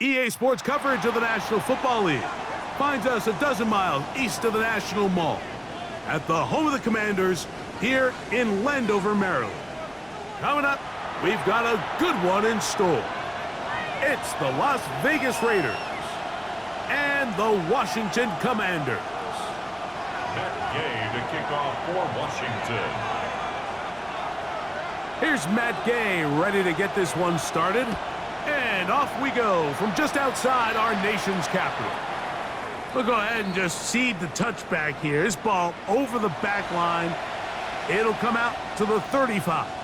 EA Sports coverage of the National Football League finds us a dozen miles east of the National Mall at the home of the Commanders here in Landover, Maryland. Coming up, we've got a good one in store. It's the Las Vegas Raiders and the Washington Commanders. Matt Gay to kick off for Washington. Here's Matt Gay ready to get this one started. And off we go from just outside our nation's capital. We'll go ahead and just seed the touchback here. This ball over the back line. It'll come out to the 35.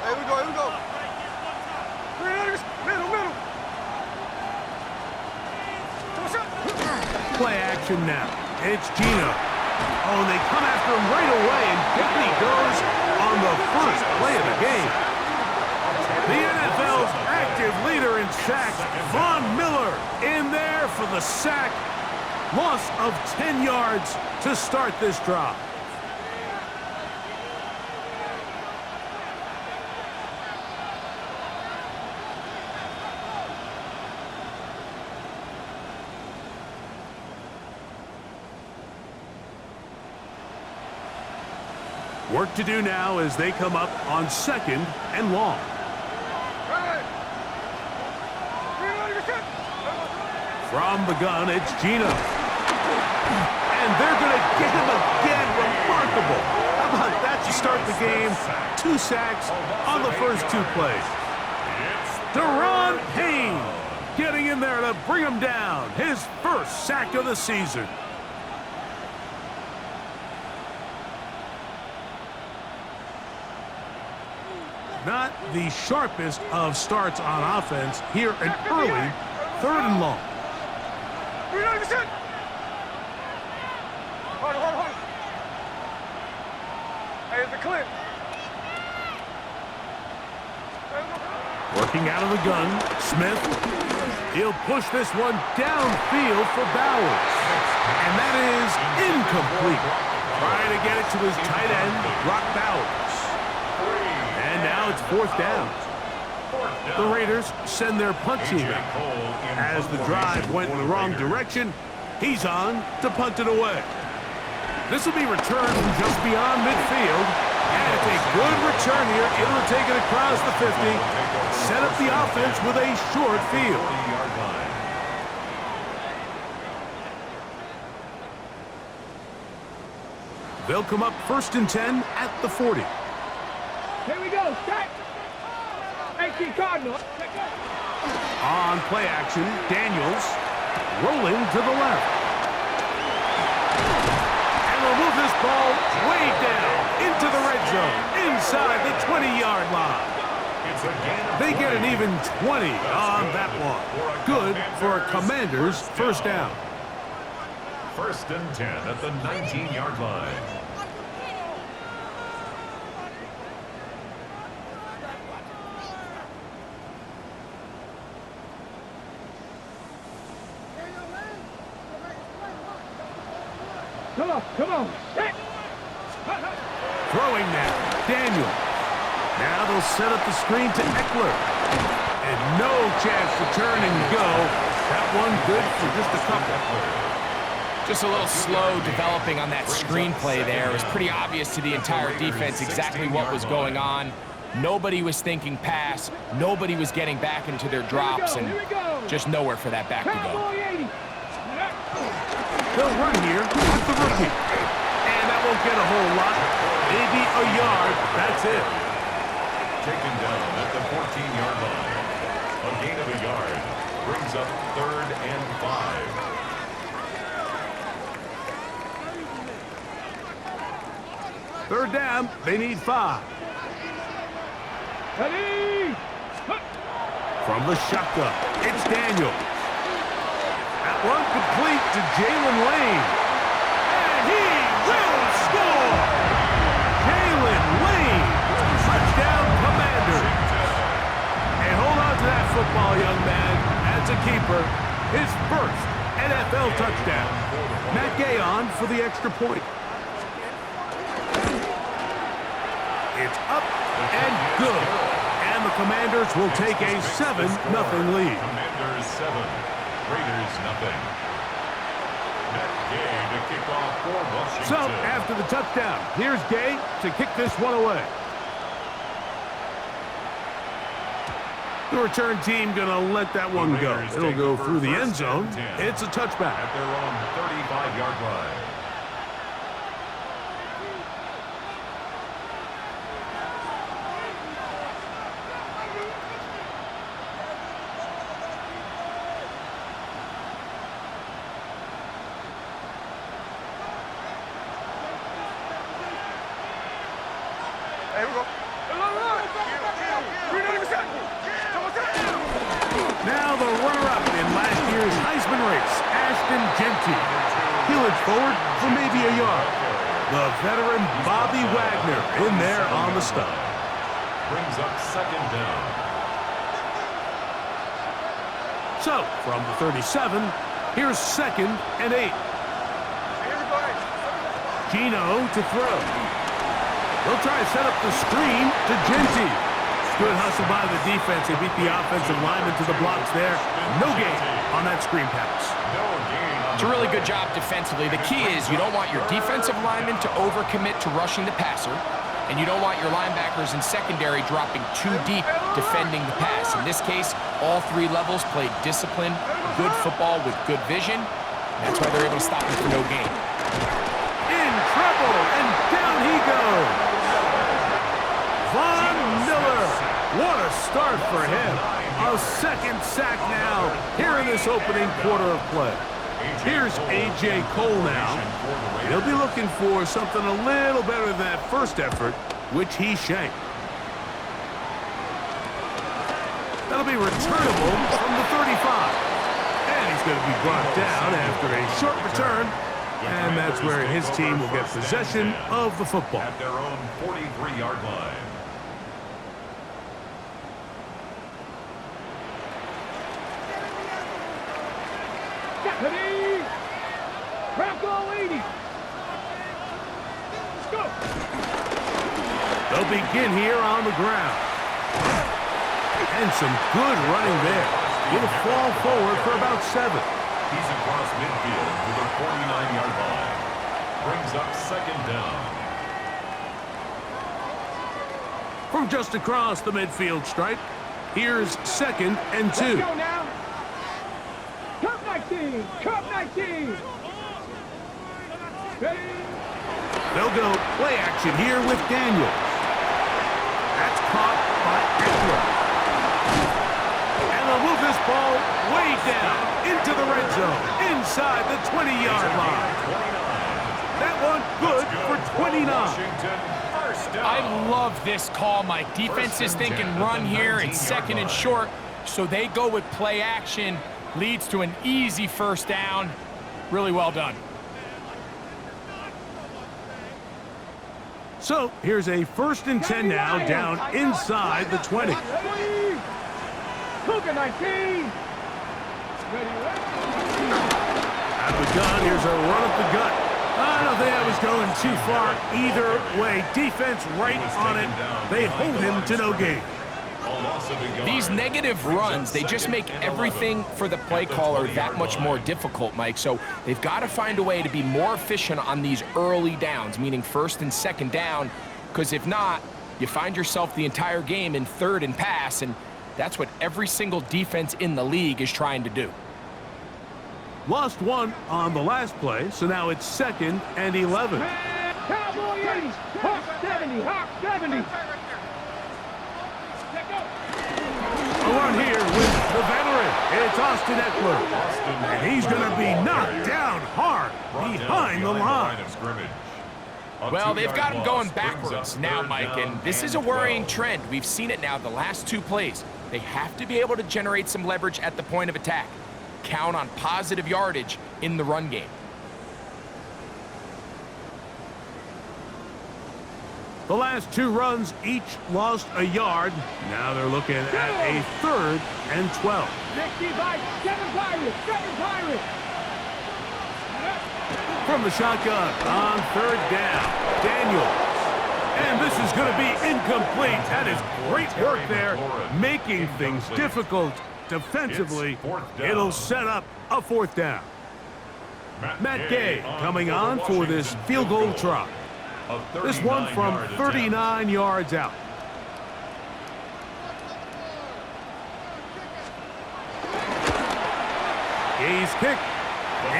Here we go. Middle. Play action now. It's Gino. Oh, and they come after him right away, and down he goes on the first play of the game. The NFL's active leader in sacks, Von Miller, in there for the sack. Loss of 10 yards to start this drive. Work to do now as they come up on second and long. From the gun, it's Gino. And they're going to get him again. Remarkable. How about that to start the game? 2 sacks on the first 2 plays. Deron Payne getting in there to bring him down. His first sack of the season. Not the sharpest of starts on offense here an early 3rd and long. Hold. Hey, it's the clip. Working out of the gun, Smith. He'll push this one downfield for Bowers. And that is incomplete. Trying to get it to his tight end, Brock Bowers. And now it's 4th down. The Raiders send their punt team out. As the drive went in the wrong direction, he's on to punt it away. This will be returned from just beyond midfield. And it's a good return here, able to take it across the 50. Set up the offense with a short field. They'll come up 1st and 10 at the 40. Here we go. Stack. 18 Cardinal. On play action, Daniels rolling to the left. And they'll move this ball way down into the red zone, inside the 20-yard line. They get an even 20 on that one. Good for Commanders' first down. 1st and 10 at the 19-yard line. Come on. Throwing now, Daniel. Now they'll set up the screen to Eckler. And no chance to turn and go. That one good for just a couple. Just a little slow developing on that screenplay there. It was pretty obvious to the entire defense exactly what was going on. Nobody was thinking pass. Nobody was getting back into their drops, and just nowhere for that back to go. They'll run here with the rookie. And that won't get a whole lot. Maybe a yard. That's it. Taken down at the 14-yard line. A gain of a yard brings up 3rd and 5. 3rd down, they need 5. Ready? From the shotgun, it's Daniel. That one complete to Jalen Lane. And he will score! football, young man. That's a keeper. His first NFL touchdown. Matt Gay on for the extra point. It's up and good. And the Commanders will take a 7-0 lead. Commanders 7, Raiders nothing. Matt Gay to kick off for Washington. So, after the touchdown, here's Gay to kick this one away. The return team going to let that one go. It'll go through the end zone. It's a touchback. At their own 35-yard line. Hey, we go. Now the runner-up in last year's Heisman race, Ashton Genty. He'll edge forward for maybe a yard. The veteran Bobby Wagner in there on the stop. Brings up second down. So, from the 37, here's 2nd and 8. Gino to throw. They'll try to set up the screen to Genty. Good hustle by the defense. They beat the offensive lineman to the blocks there. No gain on that screen pass. It's a really good job defensively. The key is you don't want your defensive lineman to overcommit to rushing the passer, and you don't want your linebackers in secondary dropping too deep defending the pass. In this case, all 3 levels played disciplined, good football with good vision. That's why they're able to stop him for no gain. In trouble, and down he goes. Von Miller. What a start for him. A 2nd sack now here in this opening quarter of play. Here's A.J. Cole now. He'll be looking for something a little better than that first effort, which he shanked. That'll be returnable from the 35. And he's going to be brought down after a short return. And that's where his team will get possession of the football. At their own 43-yard line. Ready? Bronco 80. Let's go. They'll begin here on the ground. And some good running there. He'll fall forward for about 7. He's across midfield to the 49-yard line. Brings up second down. From just across the midfield stripe, here's 2nd and 2. Let's go now. Cup 19. Cup 19. Ready? They'll go play action here with Daniels. That's caught by Eckler. And they'll move this ball way down into the red zone, inside the 20-yard line. That one good for 29. I love this call, Mike. Defense is thinking run here. It's 2nd and short, so they go with play action. Leads to an easy first down. Really well done. So here's a 1st and 10 now, down inside the 20. Cougar 19. Ready? Out of the gun, here's a run up the gut. I don't think I was going too far either way. Defense right on it. They hold him to no gain. These negative runs, they just make everything for the play caller that much more difficult, Mike. So they've got to find a way to be more efficient on these early downs, meaning 1st and 2nd down, because if not, you find yourself the entire game in 3rd and pass, and that's what every single defense in the league is trying to do. Lost one on the last play, so now it's 2nd and 11. Cowboy 80. Hawk 70. Hawk 70. A run here with the veteran. It's Austin Eckler. And he's going to be knocked down hard behind the line. Well, they've got him going backwards now, Mike, and this is a worrying trend. We've seen it now the last 2 plays. They have to be able to generate some leverage at the point of attack. Count on positive yardage in the run game. The last 2 runs each lost a yard. Now they're looking at a 3rd and 12. 65, 7 Pirates, 7 Pirates. From the shotgun on 3rd down, Daniels. And this is going to be incomplete. That is great work there, making things difficult defensively. It'll set up a 4th down. Matt Gay coming on for this field goal try. This one from 39 yards out. Gay's kick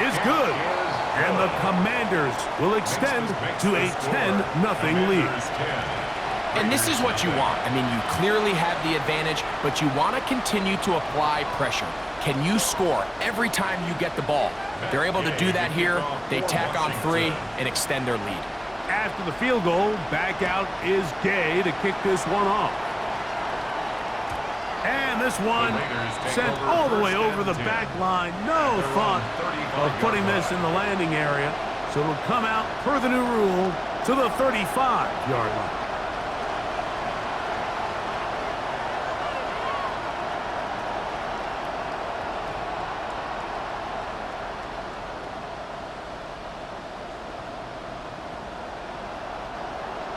is good. And the Commanders will extend to a 10-0 lead. And this is what you want. I mean, you clearly have the advantage, but you want to continue to apply pressure. Can you score every time you get the ball? They're able to do that here. They tack on 3 and extend their lead. After the field goal, back out is Gay to kick this one off. And this one sent all the way over the back line. No thought of putting this in the landing area. So it'll come out, per the new rule, to the 35-yard line.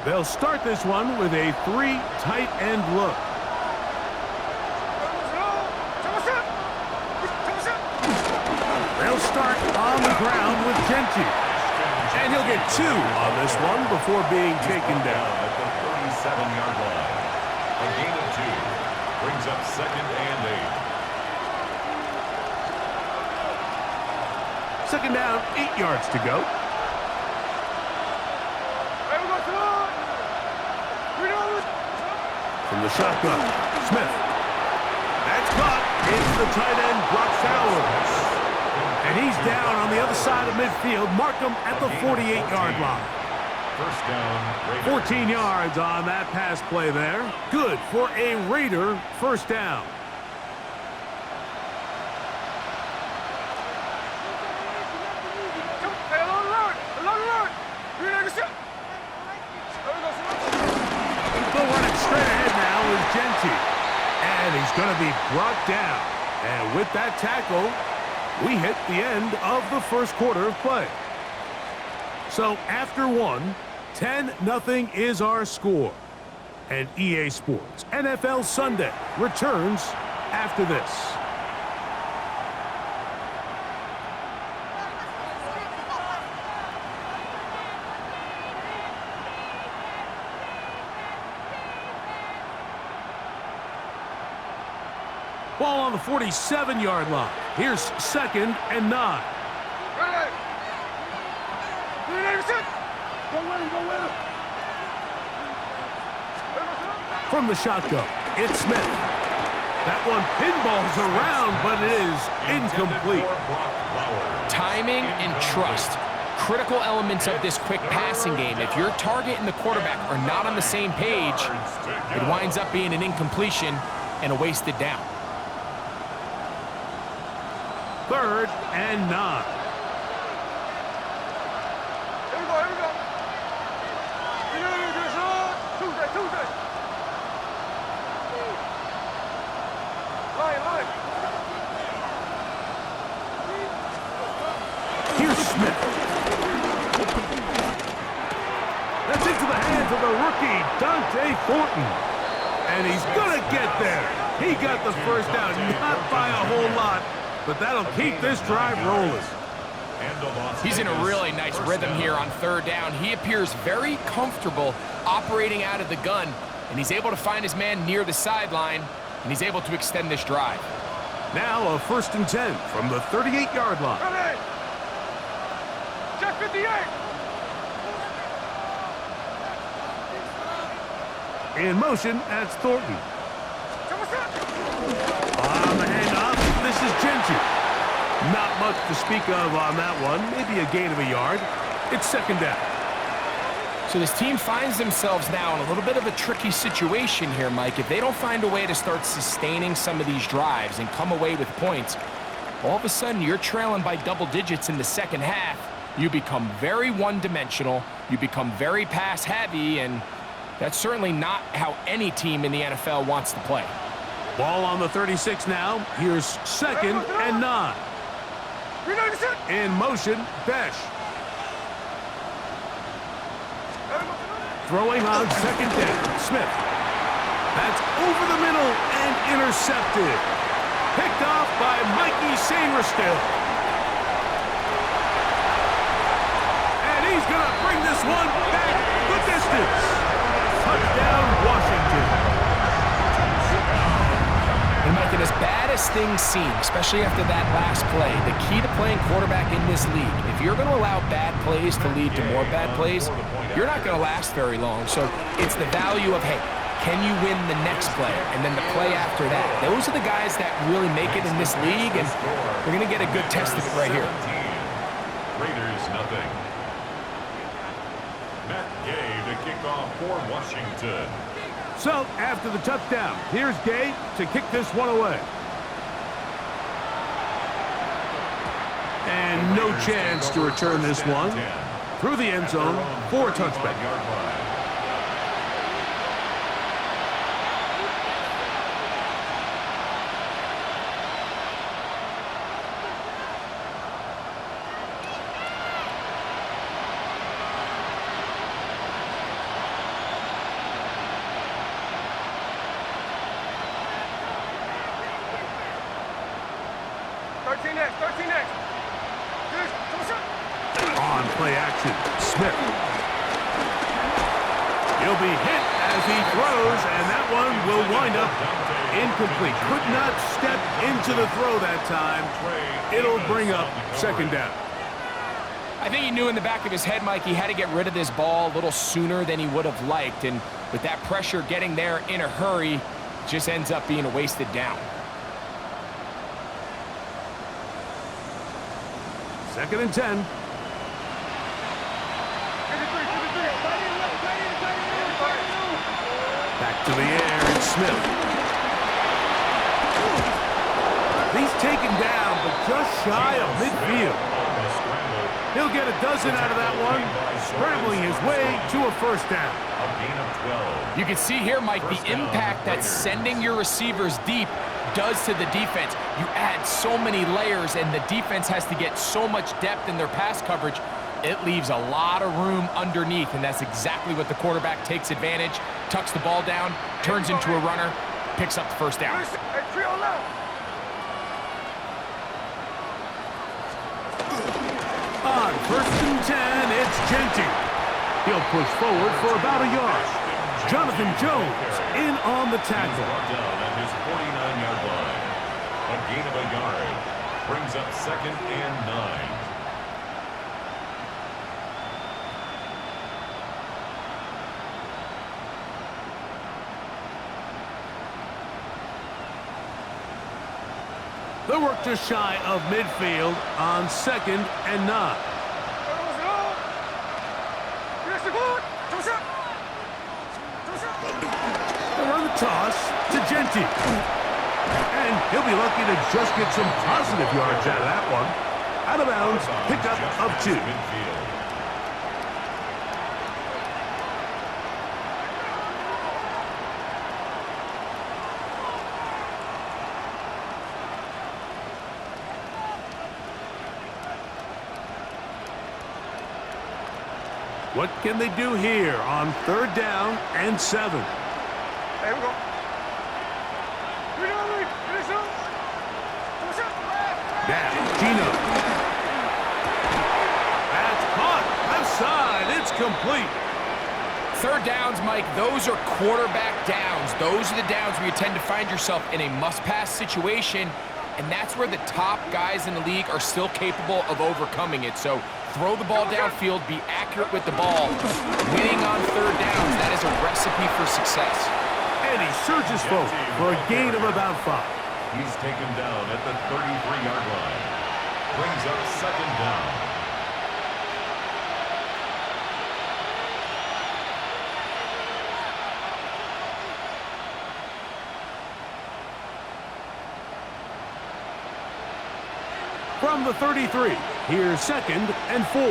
They'll start this one with a 3 tight end look. They'll start on the ground with Genty. And he'll get 2 on this one before being taken down. At the 37-yard line. A gain of 2 brings up 2nd and 8. 2nd down, 8 yards to go. From the shotgun, Smith. That's caught. It's the tight end, Brock Fowler. And he's down on the other side of midfield. Mark him at the 48-yard line. 1st down, Raiders. 14 yards on that pass play there. Good for a Raider 1st down. They'll run it straight ahead now with Genty. And he's going to be brought down. And with that tackle, we hit the end of the 1st quarter of play. So after 1, 10-0 is our score. And EA Sports NFL Sunday returns after this. Ball on the 47-yard line. Here's 2nd and 9. From the shotgun, it's Smith. That one pinballs around, but it is incomplete. Timing and trust. Critical elements of this quick passing game. If your target and the quarterback are not on the same page, it winds up being an incompletion and a wasted down. 3rd and 9. Here's Smith. That's into the hands of the rookie, Dante Thornton. And he's going to get there. He got the 1st down, not by a whole lot, but that'll keep this drive rolling. He's in a really nice rhythm here on 3rd down. He appears very comfortable operating out of the gun, and he's able to find his man near the sideline, and he's able to extend this drive. Now a 1st and 10 from the 38-yard line. Check 58. In motion, that's Thornton. On the handoff, this is Genty. Not much to speak of on that one. Maybe a gain of a yard. It's 2nd down. So this team finds themselves now in a little bit of a tricky situation here, Mike. If they don't find a way to start sustaining some of these drives and come away with points, all of a sudden you're trailing by double digits in the 2nd half. You become very one-dimensional. You become very pass-heavy, and That's certainly not how any team in the NFL wants to play. Ball on the 36 now. Here's 2nd and 9. In motion, Besh. Throwing on 2nd down, Smith. That's over the middle and intercepted. Picked off by Mikey Sainristil. And he's going to bring this one back the distance. Touchdown, Washington. And Mike, as bad as things seem, especially after that last play, the key to playing quarterback in this league, if you're going to allow bad plays to lead to more bad plays, you're not going to last very long. So it's the value of, hey, can you win the next play? And then the play after that. Those are the guys that really make it in this league, and we're going to get a good test of it right here. Raiders, nothing. Matt Gay to kick off for Washington. So, after the touchdown, here's Gay to kick this one away. And no chance to return this one. Through the end zone for a touchback. On play action, Smith. He'll be hit as he throws, and that one will wind up incomplete. Could not step into the throw that time. It'll bring up 2nd down. I think he knew in the back of his head, Mike, he had to get rid of this ball a little sooner than he would have liked. And with that pressure getting there in a hurry, it just ends up being a wasted down. 2nd and 10. Back to the air, it's Smith. He's taken down, but just shy of midfield. He'll get a dozen out of that one, scrambling his way to a 1st down. A gain of 12. You can see here, Mike, the impact that sending your receivers deep does to the defense. You add so many layers, and the defense has to get so much depth in their pass coverage. It leaves a lot of room underneath, and that's exactly what the quarterback takes advantage, tucks the ball down, turns into a runner, picks up the 1st down. On 1st and 10, it's Genty. He'll push forward for about a yard. Jonathan Jones in on the tackle. Down at his 49-yard line. A gain of a yard brings up 2nd and 9. They'll work just shy of midfield on 2nd and 9. They run the toss to Genty. And he'll be lucky to just get some positive yards out of that one. Out of bounds, pickup of 2. What can they do here on 3rd down and 7? There we go. Now, Gino. That's caught. Left side. It's complete. 3rd downs, Mike, those are quarterback downs. Those are the downs where you tend to find yourself in a must-pass situation, and that's where the top guys in the league are still capable of overcoming it. So throw the ball downfield, be accurate with the ball. Winning on 3rd downs, that is a recipe for success. And he surges forward for a gain of about 5. He's taken down at the 33-yard line. Brings up 2nd down. From the 33, here's 2nd and 4.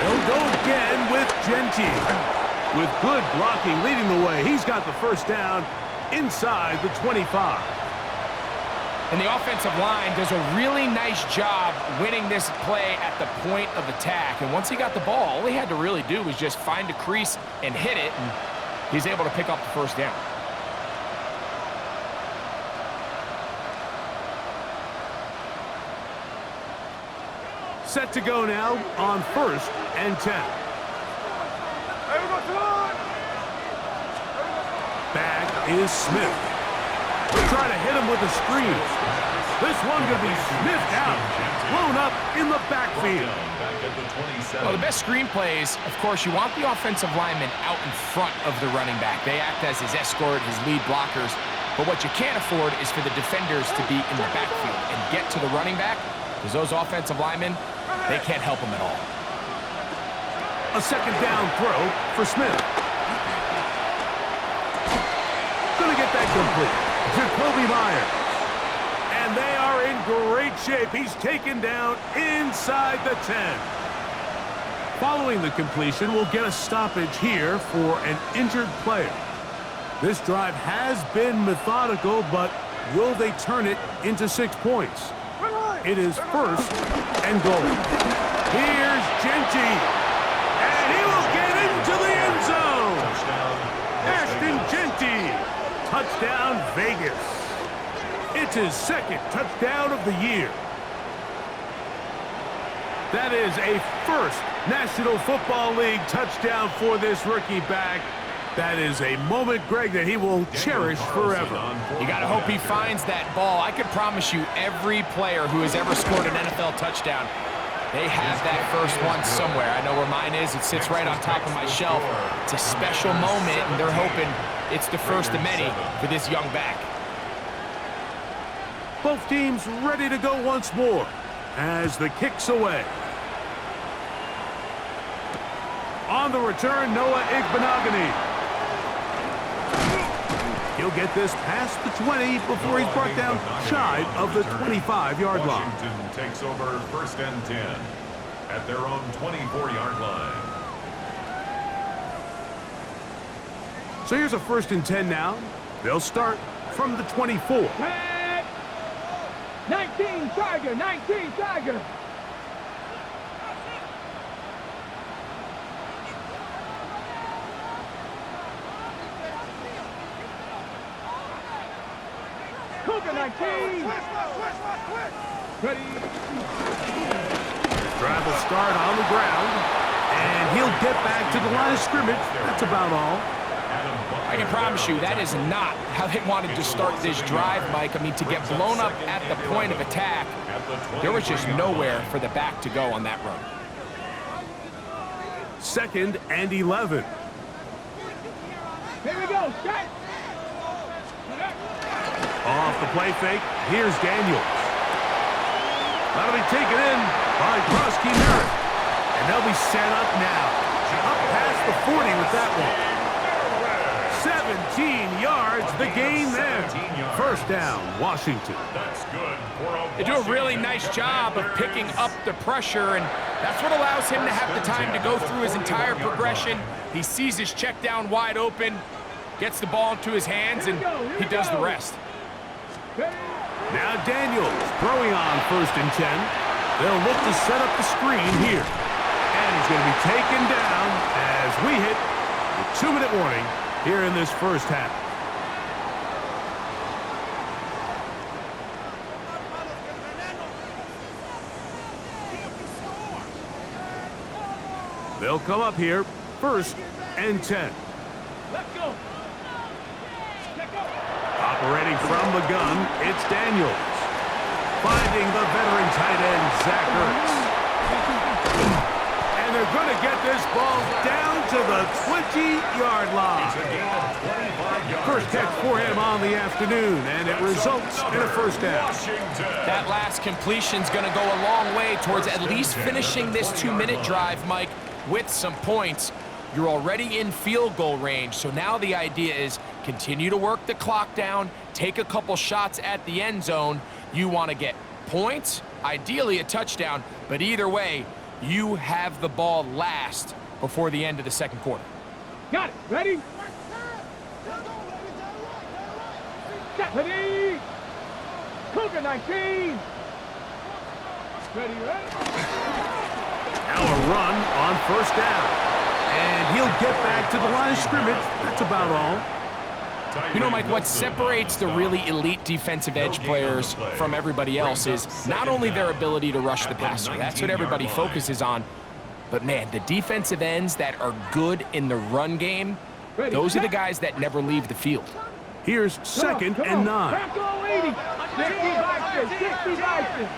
They'll go again with Gentile. With good blocking leading the way, he's got the first down inside the 25. And the offensive line does a really nice job winning this play at the point of attack. And once he got the ball, all he had to really do was just find a crease and hit it, and he's able to pick up the first down. Set to go now on 1st and 10. Back is Smith. They'll try to hit him with a screen. This one going to be sniffed out, blown up in the backfield. Well, the best screen plays, of course, you want the offensive lineman out in front of the running back. They act as his escort, his lead blockers. But what you can't afford is for the defenders to be in the backfield and get to the running back, because those offensive linemen, they can't help him at all. A second down throw for Smith. Gonna get that complete. Jacoby Myers. And they are in great shape. He's taken down inside the 10. Following the completion, we'll get a stoppage here for an injured player. This drive has been methodical, but will they turn it into 6 points? It is 1st and goal. Here's Gentile. And he will get into the end zone. Ashton Gentile. Touchdown, Vegas. It's his 2nd touchdown of the year. That is a 1st National Football League touchdown for this rookie back. That is a moment, Greg, that he will cherish forever. You got to hope he finds that ball. I can promise you every player who has ever scored an NFL touchdown, they have that first one somewhere. I know where mine is. It sits right on top of my shelf. It's a special moment, and they're hoping it's the first of many for this young back. Both teams ready to go once more as the kick's away. On the return, Noah Igbenogany. He'll get this past the 20 before he's brought down shy of the 25-yard line. Washington takes over 1st and 10 at their own 24-yard line. So here's a 1st and 10 now. They'll start from the 24. 19 Tiger, 19 Tiger. Cougar 19. Ready. Drive will start on the ground, and he'll get back to the line of scrimmage. That's about all. I can promise you that is not how they wanted to start this drive, Mike. I mean, to get blown up at the point of attack, there was just nowhere for the back to go on that run. 2nd and 11. Here we go, set. Off the play fake, here's Daniels. That'll be taken in by Krosky Merritt. And they'll be set up now. Up past the 40 with that one. 17 yards, the gain there. 1st down, Washington. That's good for They do a really nice job of picking up the pressure, and that's what allows him to have the time to go through his entire progression. He sees his check down wide open, gets the ball into his hands, and he does the rest. Now Daniels throwing on 1st and 10. They'll look to set up the screen here. And he's going to be taken down as we hit the 2-minute warning here in this first half. They'll come up here, 1st and 10. Let's go. Operating from the gun, it's Daniels. Finding the veteran tight end, Zach Ertz. And they're going to get this ball down to the 20-yard line. First catch for him on the afternoon, and it results in a 1st down. That last completion's going to go a long way towards at least finishing this 2-minute drive, Mike, with some points. You're already in field goal range, so now the idea is continue to work the clock down, take a couple shots at the end zone. You want to get points, ideally a touchdown, but either way, You have the ball last before the end of the second quarter. Got it. Ready? Set. Ready? Cougar 19. Ready, ready? Now a run on first down. And he'll get back to the line of scrimmage. That's about all. You know, Mike, what separates the really elite defensive edge players from everybody else is not only their ability to rush the passer. That's what everybody focuses on. But, man, the defensive ends that are good in the run game, those are the guys that never leave the field. Here's second and 9. Back all 80. 60 Bison. 60 Bison.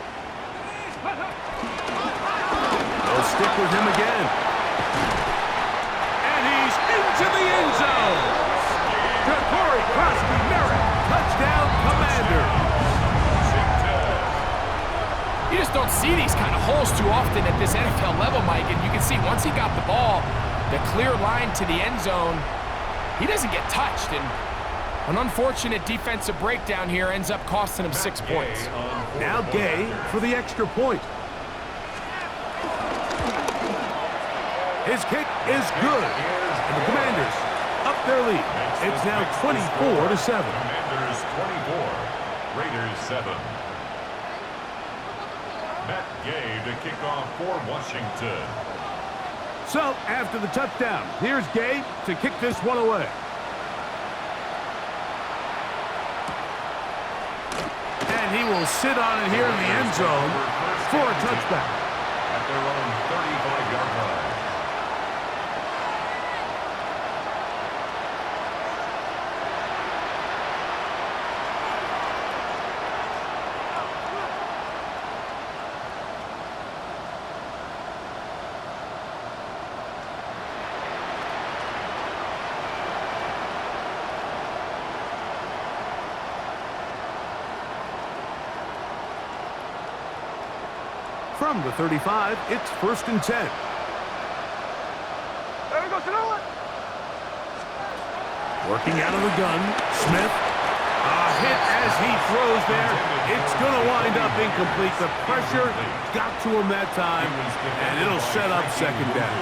They'll stick with him again. And he's into the end zone. To Corey Crosby Merritt. Touchdown, Commanders. You just don't see these kind of holes too often at this NFL level, Mike. And you can see once he got the ball, the clear line to the end zone, he doesn't get touched. And an unfortunate defensive breakdown here ends up costing him 6 points. Now Gay for the extra point. His kick is good. And the Commanders up their lead. It's now 24-7. Commanders 24, Raiders 7. Matt Gay to kick off for Washington. So, after the touchdown, here's Gay to kick this one away. And he will sit on it here in the end zone for a touchback. At their own 35-yard line. From the 35, it's 1st and 10. There we go, Sonoma. Working out of the gun, Smith. A hit as he throws there. It's going to wind up incomplete. The pressure got to him that time, and it'll set up second down.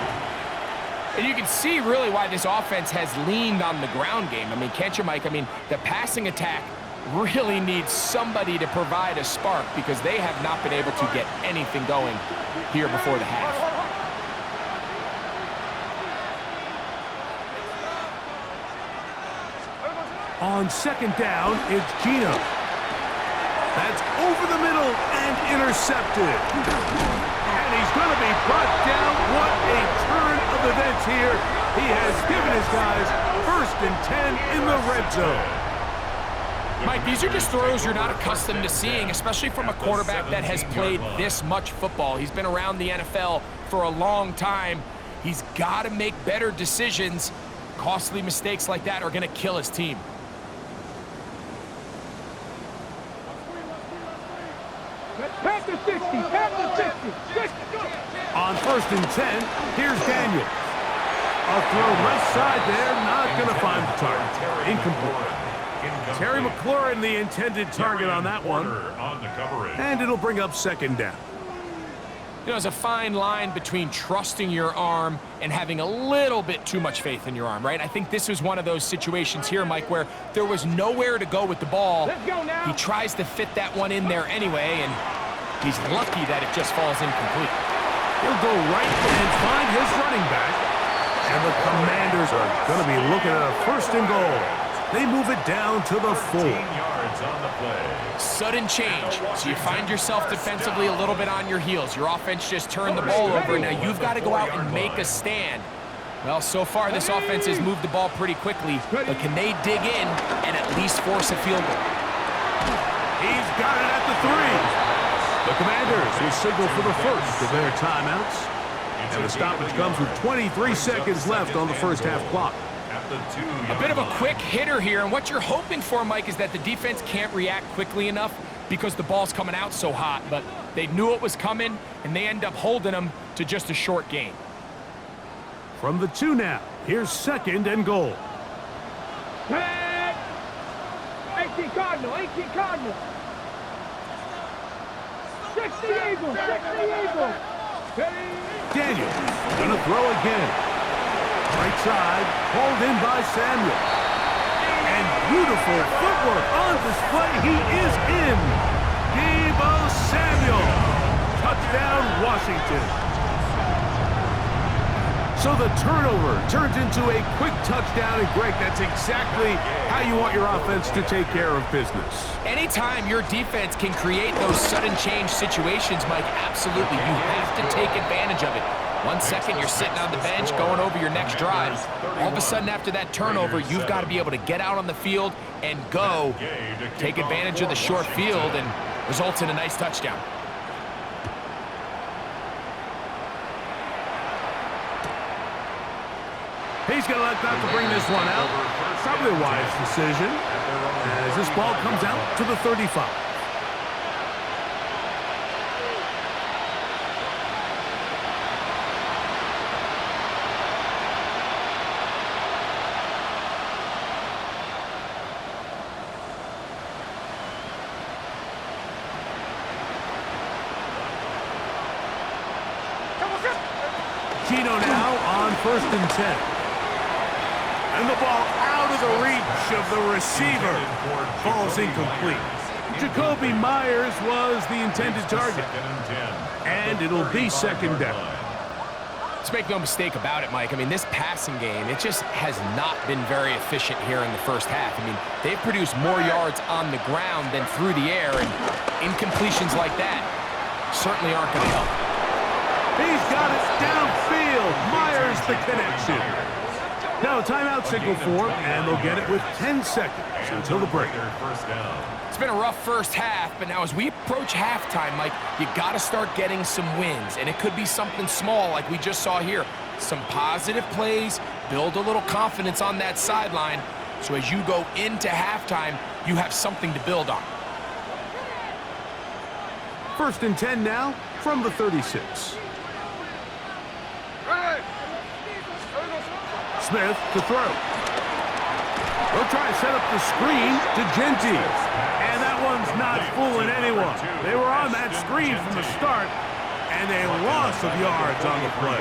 And you can see really why this offense has leaned on the ground game. I mean, can't you, Mike? I mean, the passing attack really needs somebody to provide a spark because they have not been able to get anything going here before the half. On second down, it's Gino. That's over the middle and intercepted. And he's going to be brought down. What a turn of events here. He has given his guys 1st and 10 in the red zone. Mike, these are just throws you're not accustomed to seeing, especially from a quarterback that has played this much football. He's been around the NFL for a long time. He's got to make better decisions. Costly mistakes like that are going to kill his team. Pass to 60. Pass to 60. On 1st and 10, here's Daniel. A throw left side there, not going to find the target. Incomplete. Terry McLaurin, the intended target on that one. And it'll bring up second down. You know, there's a fine line between trusting your arm and having a little bit too much faith in your arm, right? I think this was one of those situations here, Mike, where there was nowhere to go with the ball. Let's go now. He tries to fit that one in there anyway, and he's lucky that it just falls incomplete. He'll go right and find his running back. And the Commanders are going to be looking at a 1st and goal. They move it down to the 4. 14 yards on the play. Sudden change. So you find yourself defensively a little bit on your heels. Your offense just turned the ball over. Now you've got to go out and make a stand. Well, so far this offense has moved the ball pretty quickly, but can they dig in and at least force a field goal? He's got it at the 3. The Commanders will signal for the first of their timeouts. And the stoppage comes with 23 seconds left on the first half clock. A bit of a quick hitter here, and what you're hoping for, Mike, is that the defense can't react quickly enough because the ball's coming out so hot, but they knew it was coming, and they end up holding them to just a short gain. From the 2 now, here's 2nd and goal. 18 Cardinal, 18 Cardinal. 60 Eagles, 60 Eagles. Ready? Daniels gonna throw again. Right side, pulled in by Samuel. And beautiful footwork on display. He is in. Debo Samuel. Touchdown, Washington. So the turnover turns into a quick touchdown, and Greg, that's exactly how you want your offense to take care of business. Anytime your defense can create those sudden change situations, Mike, absolutely, you have to take advantage of it. 1 second, you're sitting on the bench going over your next drive. All of a sudden, after that turnover, you've got to be able to get out on the field and go. Take advantage of the short field, and results in a nice touchdown. He's going to elect not to bring this one out. Probably a wise decision as this ball comes out to the 35. Gino now on 1st and 10. And the ball out of the reach of the receiver. Falls incomplete. Jacoby Myers was the intended target. And it'll be 2nd down. Let's make no mistake about it, Mike. I mean, this passing game, it just has not been very efficient here in the first half. I mean, they've produced more yards on the ground than through the air, and incompletions like that certainly aren't going to help. He's got it downfield. Myers the connection. Now a timeout signal for him, and they'll get it with 10 seconds until the break. It's been a rough first half, but now as we approach halftime, Mike, you got to start getting some wins, and it could be something small like we just saw here. Some positive plays, build a little confidence on that sideline, so as you go into halftime, you have something to build on. 1st and 10 now from the 36. Smith to throw. They'll try to set up the screen to Genty. And that one's not fooling anyone. They were on that screen from the start, and a loss of yards on the play.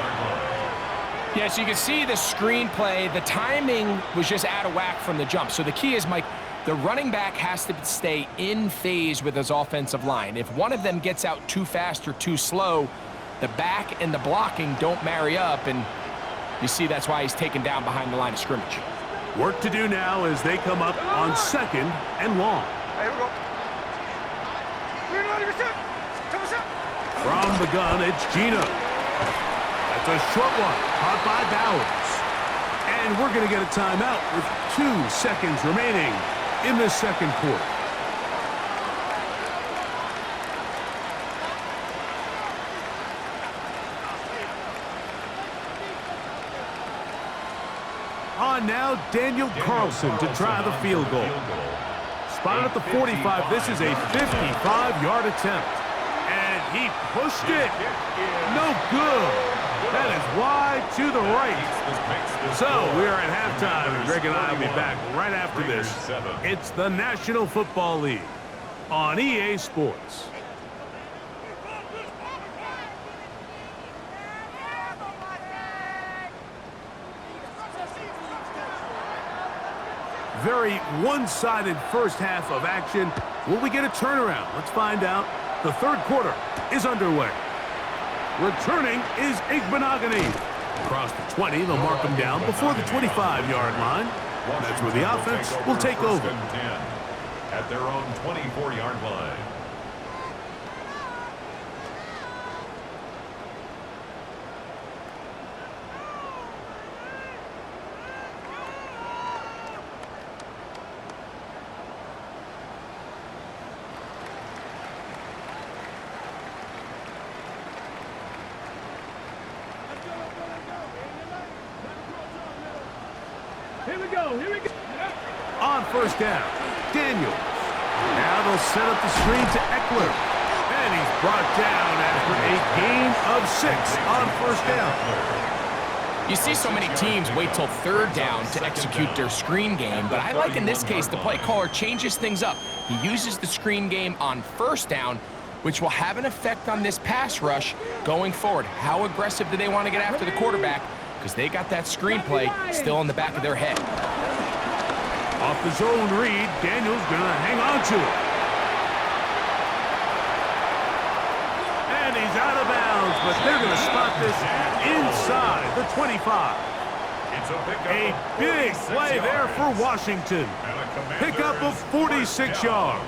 Yeah, so you can see the screen play. The timing was just out of whack from the jump. So the key is, Mike, the running back has to stay in phase with his offensive line. If one of them gets out too fast or too slow, the back and the blocking don't marry up, and you see that's why he's taken down behind the line of scrimmage. Work to do now as they come up on 2nd and long. Here we go. From the gun, it's Gino. That's a short one, caught by Bowers. And we're going to get a timeout with 2 seconds remaining in the 2nd quarter. On now, Daniel Carlson to try the field goal. Spotted at the 45. This is a 55-yard attempt. And he pushed it. No good. That is wide to the right. So we are at halftime, and Greg and I will be back right after this. It's the National Football League on EA Sports. Very one-sided first half of action. Will we get a turnaround? Let's find out. The 3rd quarter is underway. Returning is Igbenogany. Across the 20, they'll mark him down before the 25-yard line. That's where the offense will take over. At their own 24-yard line. Here we go. On 1st down, Daniels. Now they'll set up the screen to Eckler. And he's brought down after a gain of 6 on 1st down. You see so many teams wait till 3rd down to execute their screen game, but I like in this case the play caller changes things up. He uses the screen game on 1st down which will have an effect on this pass rush going forward. How aggressive do they want to get after the quarterback? Because they got that screenplay still in the back of their head. Off the zone read, Daniel's gonna hang on to it. And he's out of bounds, but they're gonna spot this inside the 25. A big play there for Washington. Pickup of 46 yards.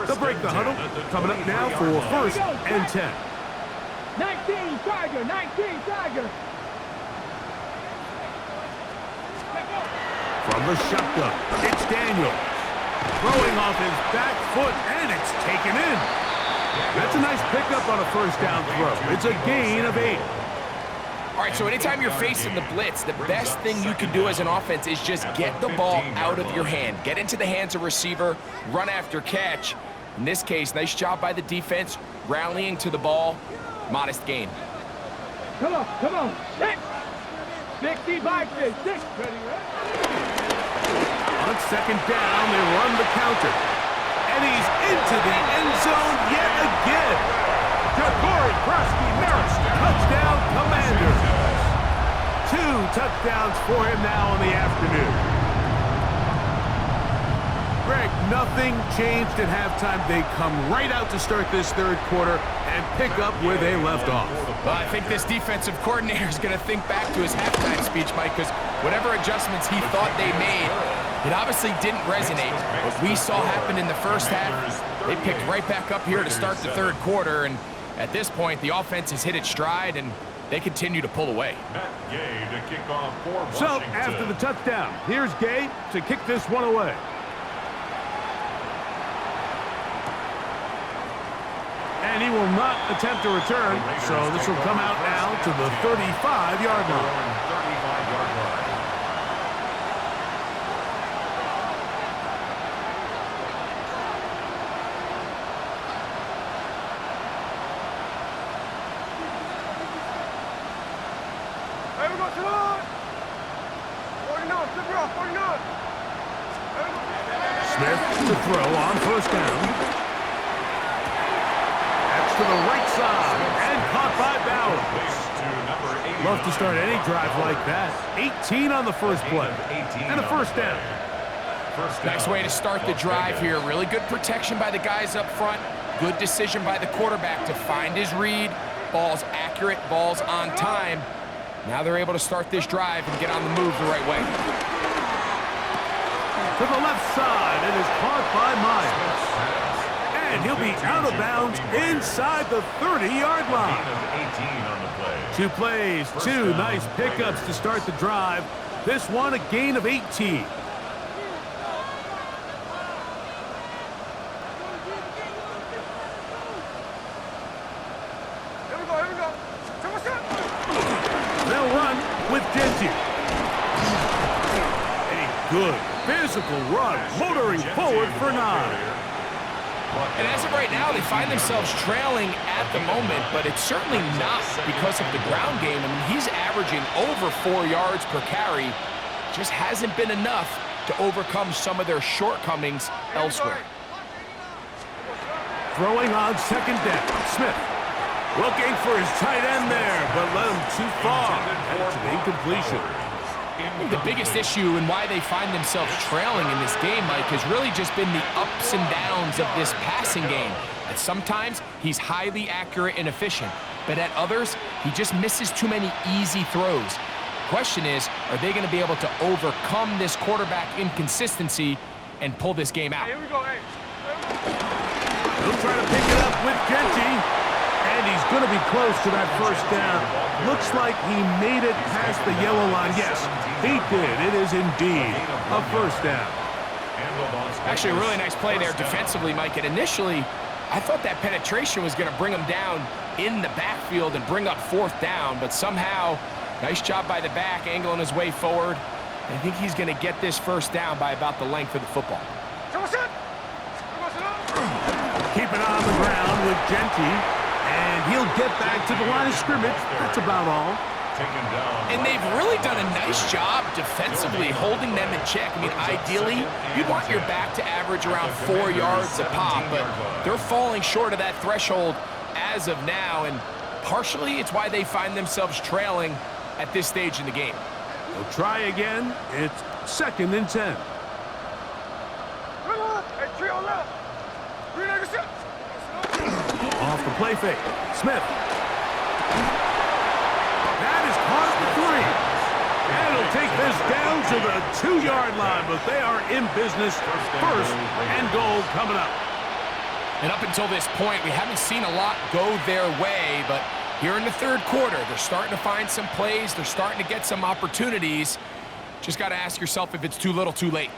They'll break the huddle. Coming up now for 1st and 10. 19 Tiger, 19 Tiger. From the shotgun, it's Daniels. Throwing off his back foot, and it's taken in. That's a nice pickup on a 1st down throw. It's a gain of 8. All right, so anytime you're facing the blitz, the best thing you can do as an offense is just get the ball out of your hand. Get into the hands of receiver, run after catch. In this case, nice job by the defense, rallying to the ball. Modest gain. Come on, come on. 6. 60 by 6. Ready, On 2nd down, they run the counter. And he's into the end zone yet again. Corey Krosky Merritt, touchdown Commanders. 2 touchdowns for him now in the afternoon. Greg, nothing changed at halftime. They come right out to start this 3rd quarter and pick up where they left off. Well, I think this defensive coordinator is going to think back to his halftime speech, Mike, because whatever adjustments he thought they made, it obviously didn't resonate. What we saw happen in the 1st half, they picked right back up here to start the 3rd quarter, and at this point, the offense has hit its stride, and they continue to pull away. So, after the touchdown, here's Gay to kick this one away. And he will not attempt to return, so this will come out now to the 35-yard line. Smith to throw on 1st down. That's to the right side and caught by Bowers. Love to start any drive like that. 18 on the 1st play and a 1st down. Nice way to start the drive here. Really good protection by the guys up front. Good decision by the quarterback to find his read. Ball's accurate, ball's on time. Now they're able to start this drive and get on the move the right way. To the left side, it is caught by Myers. And he'll be out of bounds inside the 30-yard line. 2 plays, 2 nice pickups to start the drive. This one a gain of 18. They'll run with Genty. A good physical run, motoring forward for 9. And as of right now, they find themselves trailing at the moment, but it's certainly not because of the ground game. I mean, he's averaging over 4 yards per carry. Just hasn't been enough to overcome some of their shortcomings elsewhere. Throwing on 2nd down, Smith. Looking for his tight end there, but led him too far. That's an incompletion. I think the biggest issue and why they find themselves trailing in this game, Mike, has really just been the ups and downs of this passing game. At sometimes, he's highly accurate and efficient, but at others, he just misses too many easy throws. The question is, are they going to be able to overcome this quarterback inconsistency and pull this game out? Here we go, hey. He'll try to pick it up with Genty, and he's going to be close to that 1st down. Looks like he made it past the yellow line. Yes, he did. It is indeed a 1st down. Actually, a really nice play there defensively, Mike. And initially, I thought that penetration was going to bring him down in the backfield and bring up 4th down, but somehow, nice job by the back, angling his way forward. I think he's going to get this 1st down by about the length of the football. Keep it on the ground with Genty, and he'll get back to the line of scrimmage. That's about all. taken down. And they've really done a nice job defensively holding them in check. I mean, ideally, you'd want your back to average around 4 yards a pop, but they're falling short of that threshold as of now, and partially it's why they find themselves trailing at this stage in the game. They'll try again. It's 2nd and 10. Off the play fake. Smith. That is caught at the 3. And it'll take this down to the 2-yard line, but they are in business. 1st and goal coming up. And up until this point, we haven't seen a lot go their way, but here in the 3rd quarter, they're starting to find some plays. They're starting to get some opportunities. Just got to ask yourself if it's too little, too late.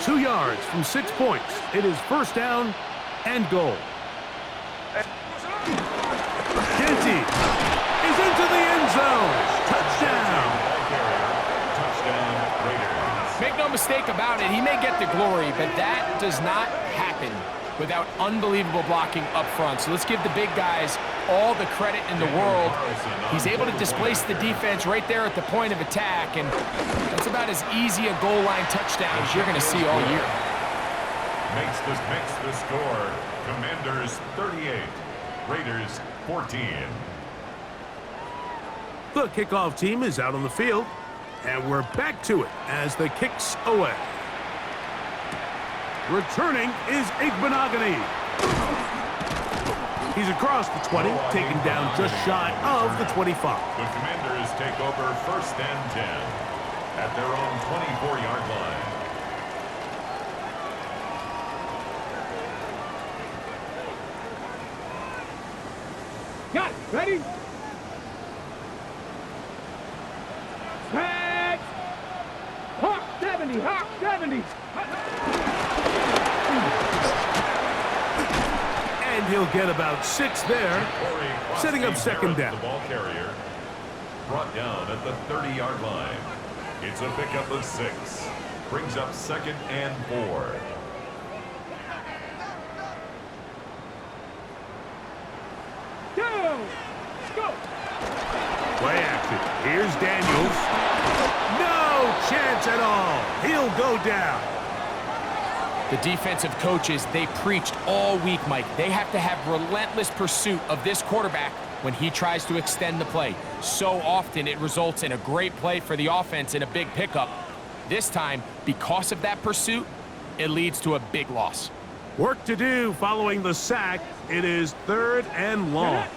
Two yards from 6 points. It is 1st down and goal. Genty is into the end zone. Touchdown. Make no mistake about it, he may get the glory, but that does not happen without unbelievable blocking up front. So let's give the big guys all the credit in the world. He's able to displace the defense right there at the point of attack, and that's about as easy a goal line touchdown as you're going to see all year. Makes the score. Commanders 38, Raiders 14. The kickoff team is out on the field, and we're back to it as the kick's away. Returning is Igbenogany. He's across the 20, taken down just shy of the 25. The Commanders take over 1st and 10 at their own 24-yard line. Got it. Ready? Pass. Hawk 70. Hawk 70. And he'll get about 6 there, setting up 2nd down. The ball carrier brought down at the 30-yard line. It's a pickup of 6. Brings up 2nd and 4. Go. Go. Play action. Here's Daniels. No chance at all. He'll go down. The defensive coaches, they preached all week, Mike. They have to have relentless pursuit of this quarterback when he tries to extend the play. So often it results in a great play for the offense and a big pickup. This time, because of that pursuit, it leads to a big loss. Work to do following the sack. It is 3rd and long.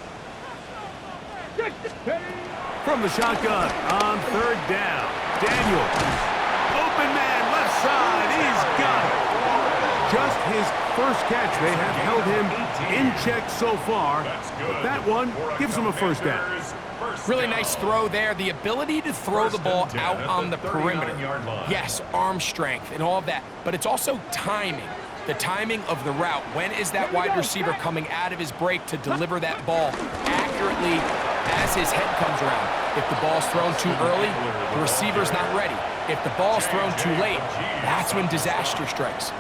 From the shotgun on 3rd down. Daniels. Open man, left side. He's got it. Just his first catch. They have held him in check so far. But that one gives him a 1st down. Really nice throw there. The ability to throw the ball out on the perimeter. Yes, arm strength and all of that. But it's also timing. The timing of the route. When is that wide receiver coming out of his break to deliver that ball accurately as his head comes around? If the ball's thrown too early, the receiver's not ready. If the ball's thrown too late, that's when disaster strikes.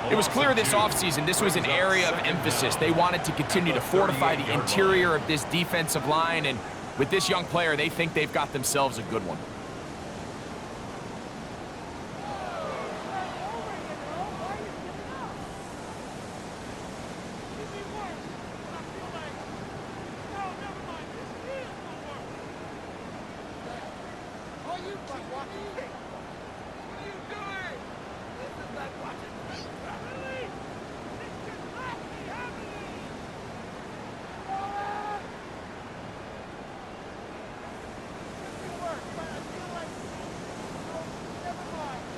It was clear this offseason this was an area of emphasis. They wanted to continue to fortify the interior of this defensive line, and with this young player, they think they've got themselves a good one.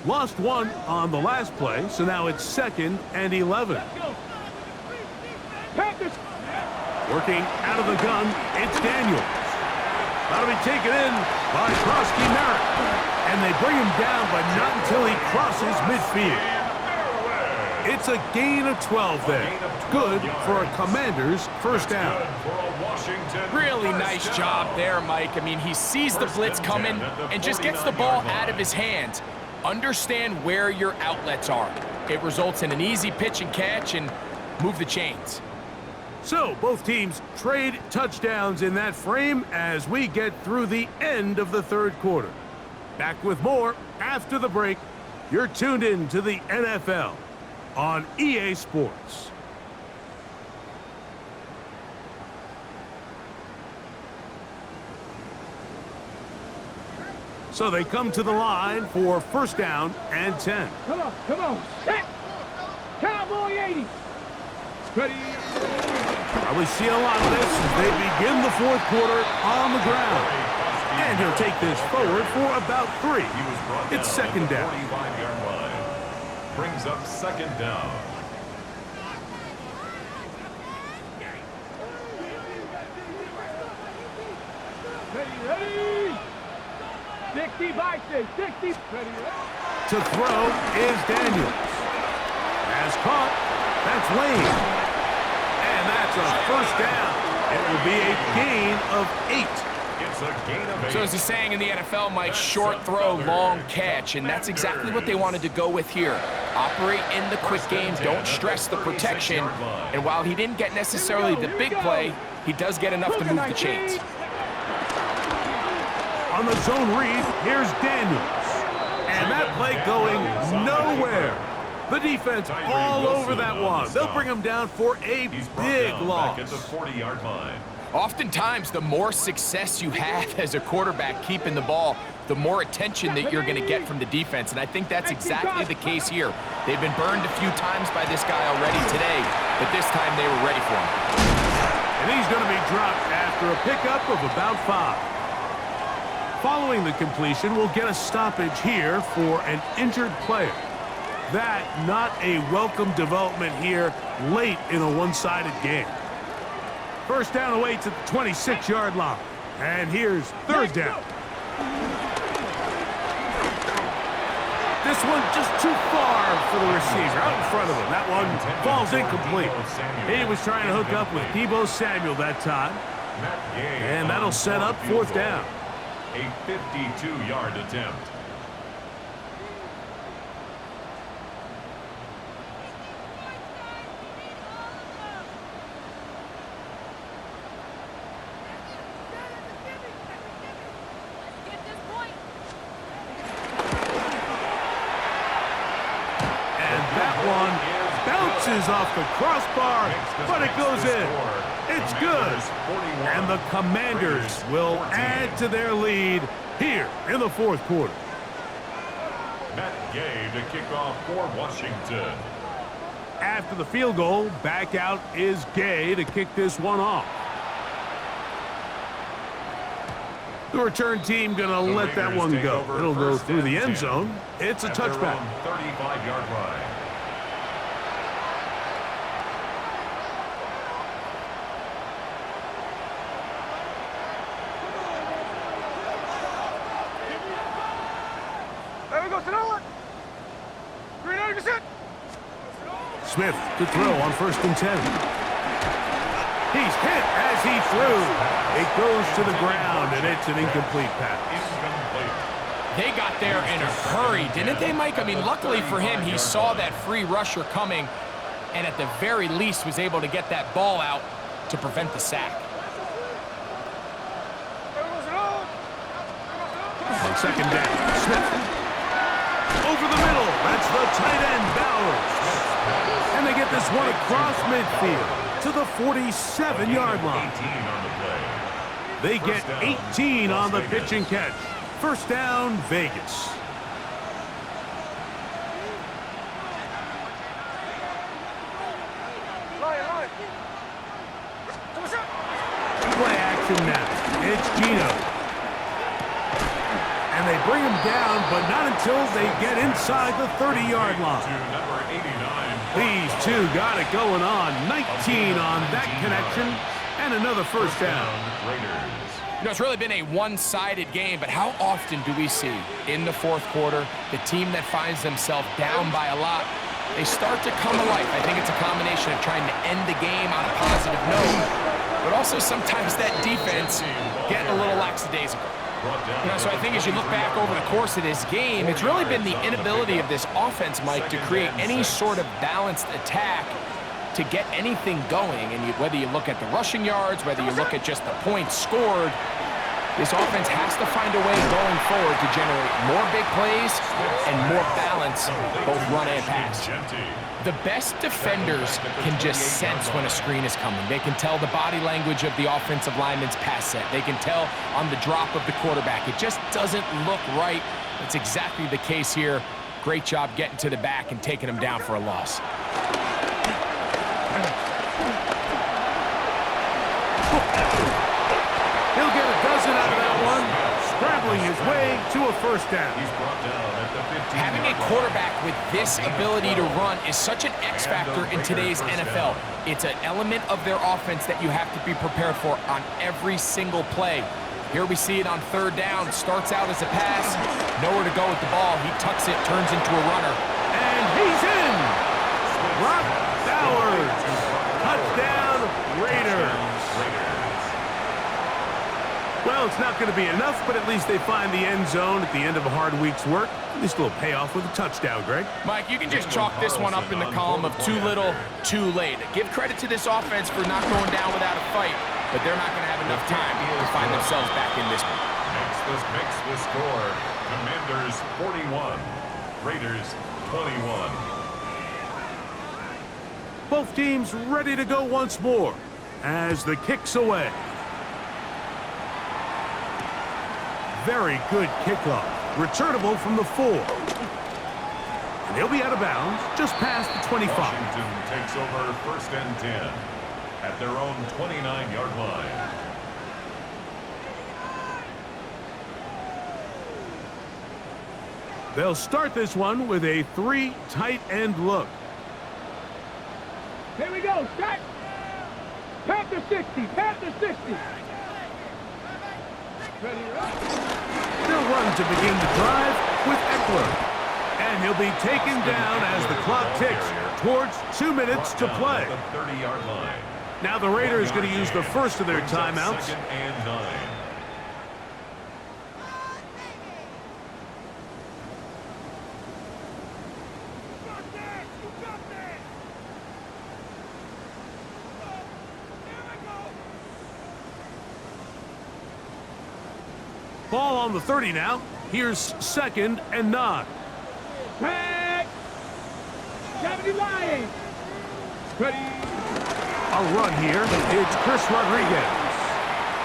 Lost one on the last play, so now it's 2nd and 11. Working out of the gun, it's Daniels. That'll be taken in by Krosky Merritt. And they bring him down, but not until he crosses midfield. It's a gain of 12 there. Good for a Commander's 1st down. Really nice job there, Mike. I mean, he sees the blitz coming and just gets the ball out of his hands. Understand where your outlets are. It results in an easy pitch and catch and move the chains. So both teams trade touchdowns in that frame as we get through the end of the third quarter. Back with more after the break. You're tuned in to the NFL on EA Sports. So they come to the line for first down and 10. Come on, set! Cowboy 80! Ready? Probably see a lot of this as they begin the fourth quarter on the ground. And he'll take this forward for about 3. It's second down. 45-yard line. Brings up second down. Ready? 60 by 6, 60. Ready? To throw is Daniels. Has caught. That's Lane. And that's a first down. It will be a gain of 8. It's a gain of 8. So as the saying in the NFL, Mike, short throw, long catch, and that's exactly what they wanted to go with here. Operate in the quick game, don't stress the protection, and while he didn't get necessarily the big play, he does get enough to move the chains. On the zone read, here's Daniels. And that play going nowhere. The defense all over that one. They'll bring him down for a big loss. Back at the 40-yard line. Oftentimes, the more success you have as a quarterback keeping the ball, the more attention that you're going to get from the defense, and I think that's exactly the case here. They've been burned a few times by this guy already today, but this time they were ready for him. And he's going to be dropped after a pickup of about 5. Following the completion, we'll get a stoppage here for an injured player. That not a welcome development here late in a one-sided game. First down awaits at the 26-yard line. And here's third down. This one just too far for the receiver out in front of him. That one falls incomplete. He was trying to hook up with Deebo Samuel that time. And that'll set up fourth down. A 52-yard attempt. Off the crossbar, but it goes in. It's good. And the Commanders will add to their lead here in the fourth quarter. Matt Gay to kick off for Washington. After the field goal, back out is Gay to kick this one off. The return team going to let that one go. It'll go through the end zone. It's a touchback. 35-yard line. Smith to throw on first and 10. He's hit as he threw. It goes to the ground, and it's an incomplete pass. They got there in a hurry, didn't they, Mike? I mean, luckily for him, he saw that free rusher coming, and at the very least was able to get that ball out to prevent the sack. On second down, Smith. Over the middle, that's the tight end, Bowers. And they get this one across midfield to the 47-yard line. They get 18 on the pitch and catch. First down, Vegas. Play action now. It's Gino. And they bring him down, but not until they get inside the 30-yard line. These two got it going on. 19 on that connection, and another first down. You know, it's really been a one-sided game, but how often do we see in the fourth quarter the team that finds themselves down by a lot, they start to come alive? I think it's a combination of trying to end the game on a positive note, but also sometimes that defense get a little lackadaisical. You know, so I think as you look back over the course of this game, it's really been the inability of this offense, Mike, to create any sort of balanced attack to get anything going. And whether you look at the rushing yards, whether you look at just the points scored, this offense has to find a way going forward to generate more big plays and more balance, both run and pass. The best defenders can just sense when a screen is coming. They can tell the body language of the offensive lineman's pass set. They can tell on the drop of the quarterback. It just doesn't look right. That's exactly the case here. Great job getting to the back and taking him down for a loss. He'll get a dozen out of that one, scrambling his way to a first down. He's brought down at the 15. Having a quarterback with this ability to run is such an X factor in today's NFL. It's an element of their offense that you have to be prepared for on every single play. Here we see it on third down. Starts out as a pass. Nowhere to go with the ball. He tucks it, turns into a runner. And he's in! Brock Bowers! Touchdown, Raiders! Well, it's not going to be enough, but at least they find the end zone at the end of a hard week's work. At least a little payoff with a touchdown, Greg. Mike, you can just chalk this one up in the column of too little, too late. Give credit to this offense for not going down without a fight, but they're not going to have enough time to find themselves back in this one. Makes the score. Commanders 41, Raiders 21. Both teams ready to go once more as the kick's away. Very good kickoff. Returnable from the 4. And he'll be out of bounds just past the 25. Washington takes over first and 10 at their own 29-yard line. They'll start this one with a 3 tight end look. Here we go, set. Panther 60, Panther 60. Ready, They'll run to begin the drive with Eckler. And he'll be taken down as the clock ticks towards 2 minutes to play. The 30-yard line. Now the Raiders going to use the first of their timeouts. Second and 9. Ball on the 30 now. Here's second and 9. Tag. 70 Lions. Ready. A run here. It's Chris Rodriguez.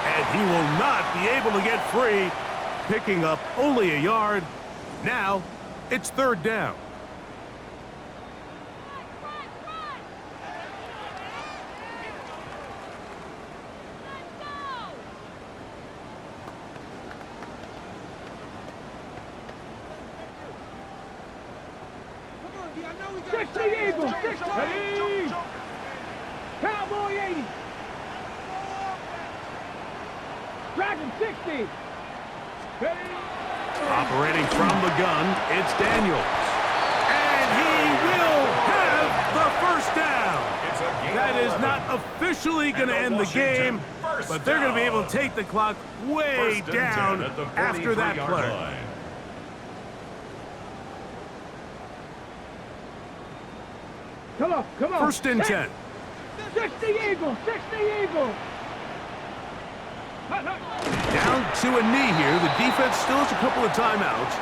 And he will not be able to get free, picking up only a yard. Now it's third down. Eagles, 60. Ready. Cowboy 80. Dragon 60. Ready. Operating from the gun, it's Daniels. And he will have the first down. That is not officially going to end the game, but they're going to be able to take the clock way down after that play. Come on, come on. First and 10. 60 Eagles, 60 Eagles. Down to a knee here. The defense still has a couple of timeouts.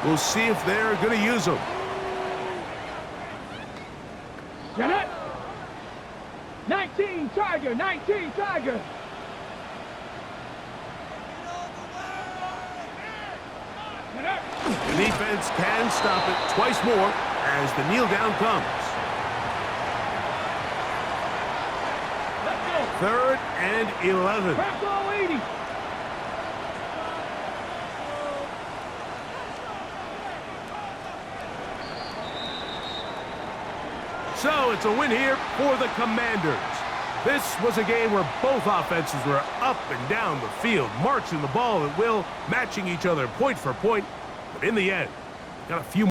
We'll see if they're going to use them. Get it. 19 Tiger, 19 Tiger. The defense can stop it twice more as the kneel down comes. Third and 11. Bravo 80. So it's a win here for the Commanders. This was a game where both offenses were up and down the field, marching the ball at will, matching each other point for point. But in the end, got a few